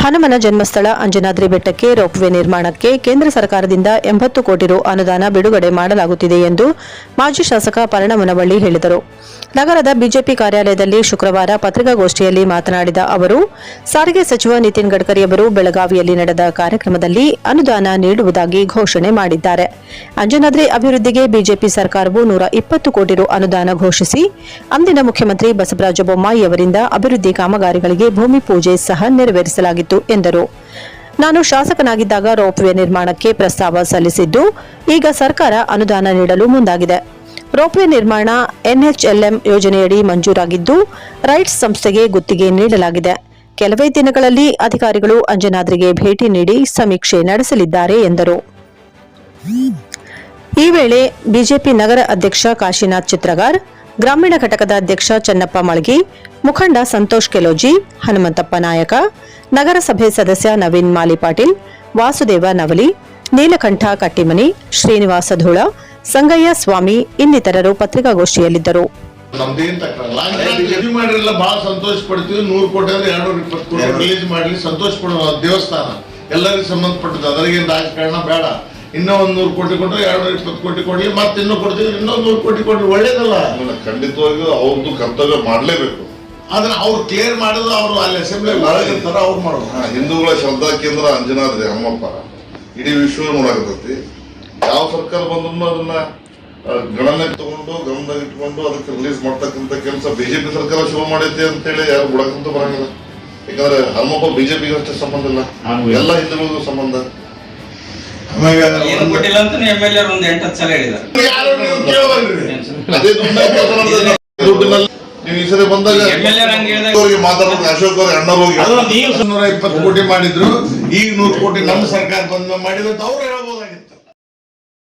ಹನುಮನ ಜನ್ಮಸ್ಥಳ ಅಂಜನಾದ್ರಿ ಬೆಟ್ಟಕ್ಕೆ ರೋಪ್ವೇ ನಿರ್ಮಾಣಕ್ಕೆ ಕೇಂದ್ರ ಸರ್ಕಾರದಿಂದ 80 ಕೋಟಿ ರು ಅನುದಾನ ಬಿಡುಗಡೆ ಮಾಡಲಾಗುತ್ತಿದೆ ಎಂದು ಮಾಜಿ ಶಾಸಕ ಪರಣ ಮುನವಳ್ಳಿ ಹೇಳಿದರು. ನಗರದ ಬಿಜೆಪಿ ಕಾರ್ಯಾಲಯದಲ್ಲಿ ಶುಕ್ರವಾರ ಪತ್ರಿಕಾಗೋಷ್ಠಿಯಲ್ಲಿ ಮಾತನಾಡಿದ ಅವರು, ಸಾರಿಗೆ ಸಚಿವ ನಿತಿನ್ ಗಡ್ಕರಿ ಅವರು ಬೆಳಗಾವಿಯಲ್ಲಿ ನಡೆದ ಕಾರ್ಯಕ್ರಮದಲ್ಲಿ ಅನುದಾನ ನೀಡುವುದಾಗಿ ಘೋಷಣೆ ಮಾಡಿದ್ದಾರೆ. ಅಂಜನಾದ್ರಿ ಅಭಿವೃದ್ಧಿಗೆ ಬಿಜೆಪಿ ಸರ್ಕಾರವು 120 ಕೋಟಿ ರು ಅನುದಾನ ಘೋಷಿಸಿ ಅಂದಿನ ಮುಖ್ಯಮಂತ್ರಿ ಬಸವರಾಜ ಬೊಮ್ಮಾಯಿ ಅವರಿಂದ ಅಭಿವೃದ್ಧಿ ಕಾಮಗಾರಿಗಳಿಗೆ ಭೂಮಿ ಪೂಜೆ ಸಹ ನೆರವೇರಿಸಲಾಗಿತ್ತು ಎಂದರು. ನಾನು ಶಾಸಕನಾಗಿದ್ದಾಗ ರೋಪ್ವೇ ನಿರ್ಮಾಣಕ್ಕೆ ಪ್ರಸ್ತಾವ ಸಲ್ಲಿಸಿದ್ದು, ಈಗ ಸರ್ಕಾರ ಅನುದಾನ ನೀಡಲು ಮುಂದಾಗಿದೆ. ರೋಪ್ವೇ ನಿರ್ಮಾಣ ಎನ್ಎಚ್ಎಲ್ಎಂ ಯೋಜನೆಯಡಿ ಮಂಜೂರಾಗಿದ್ದು, ರೈಟ್ಸ್ ಸಂಸ್ಥೆಗೆ ಗುತ್ತಿಗೆ ನೀಡಲಾಗಿದೆ. ಕೆಲವೇ ದಿನಗಳಲ್ಲಿ ಅಧಿಕಾರಿಗಳು ಅಂಜನಾದ್ರಿಗೆ ಭೇಟಿ ನೀಡಿ ಸಮೀಕ್ಷೆ ನಡೆಸಲಿದ್ದಾರೆ ಎಂದರು. ಈ ವೇಳೆ ಬಿಜೆಪಿ ನಗರ ಅಧ್ಯಕ್ಷ ಕಾಶಿನಾಥ್ ಚಿತ್ರಗಾರ್, ಗ್ರಾಮೀಣ ಘಟಕದ ಅಧ್ಯಕ್ಷ ಚನ್ನಪ್ಪ ಮಳ್ಗಿ, ಮುಖಂಡ ಸಂತೋಷ್ ಕೆಲೋಜಿ, ಹನುಮಂತಪ್ಪ ನಾಯಕ, ನಗರಸಭೆ ಸದಸ್ಯ ನವೀನ್ ಮಾಲಿಪಾಟೀಲ್, ವಾಸುದೇವ ನವಲಿ, ನೀಲಕಂಠ ಕಟ್ಟಿಮನಿ, ಶ್ರೀನಿವಾಸ ಧೂಳ, ಸಂಗಯ್ಯ ಸ್ವಾಮಿ ಇನ್ನಿತರರು ಪತ್ರಿಕಾಗೋಷ್ಠಿಯಲ್ಲಿದ್ದರು. ಬಹಳ ಸಂತೋಷ ಪಡ್ತೀವಿ. 100 ಕೋಟಿ ಅಂದ್ರೆ 220 ಕೋಟಿ ರಿಲೀಸ್ ಮಾಡಲಿ, ಸಂತೋಷ ಪಡುವ ದೇವಸ್ಥಾನ ಎಲ್ಲರಿಗೂ ಸಂಬಂಧಪಟ್ಟದ್ದು. ಅದರಿಗೆ ರಾಜಕಾರಣ ಬೇಡ. ಇನ್ನೂ 100 ಕೋಟಿ ಕೊಟ್ಟರೆ 220 ಕೋಟಿ ಕೊಡ್ಲಿ, ಮತ್ತೆ ಇನ್ನೂ ಕೊಡ್ತೀವಿ, ಇನ್ನೂ 100 ಕೋಟಿ ಕೊಡ್ಲಿ, ಒಳ್ಳೇದಲ್ಲ. ಖಂಡಿತವಾಗಿಯೂ ಅವ್ರದ್ದು ಕರ್ತವ್ಯ ಮಾಡಲೇಬೇಕು. ಆದ್ರೆ ಅವ್ರು ಕ್ಲಿಯರ್ ಮಾಡೋದು ಅವರು ಅಲ್ಲಿ ಅಸೆಂಬ್ಲಿ ಒಳಗಿರ್ತಾರ, ಅವ್ರು ಮಾಡೋದು. ಹಿಂದೂಗಳ ಶ್ರದ್ಧಾ ಕೇಂದ್ರ ಅಂಜನಾದ್ರಿ ಹನುಮಪ್ಪ ಇಡೀ ವಿಶ್ವ ನೋಡಾಕತ್ತೈತಿ. ಯಾವ ಸರ್ಕಾರ ಬಂದ್ರು ಅದನ್ನ ಗಣನೆಗೆ ತಗೊಂಡು ಗಮನದಾಗ ಇಟ್ಕೊಂಡು ಅದಕ್ಕೆ ರಿಲೀಸ್ ಮಾಡ್ತಕ್ಕಂಥ ಕೆಲಸ ಬಿಜೆಪಿ ಸರ್ಕಾರ ಶುರು ಮಾಡೈತಿ ಅಂತ ಹೇಳಿ ಯಾರು ಬಿಡಕ್ಕಂತ ಬರಂಗಿಲ್ಲ. ಯಾಕಂದ್ರೆ ಹನುಮಪ್ಪ ಬಿಜೆಪಿಗೆ ಅಷ್ಟೇ ಸಂಬಂಧ ಇಲ್ಲ, ಎಲ್ಲ ಹಿಂದೂಗಳಿಗೂ ಸಂಬಂಧ. ಅದೇ ದುಡ್ಡಿನಲ್ಲಿ ನೀವು ಈ ಸರಿ ಬಂದಾಗ ಮಾತಾಡೋದು ಅಶೋಕ್ ಅವ್ರ ಅಣ್ಣ ಹೋಗಿ 120 ಕೋಟಿ ಮಾಡಿದ್ರು, ಈಗ 100 ಕೋಟಿ ನಮ್ಮ ಸರ್ಕಾರ ಬಂದ ಮಾಡಿದ್ರು ಅಂತ ಅವ್ರು ಹೇಳ್ಬೋದಾಗಿತ್ತು.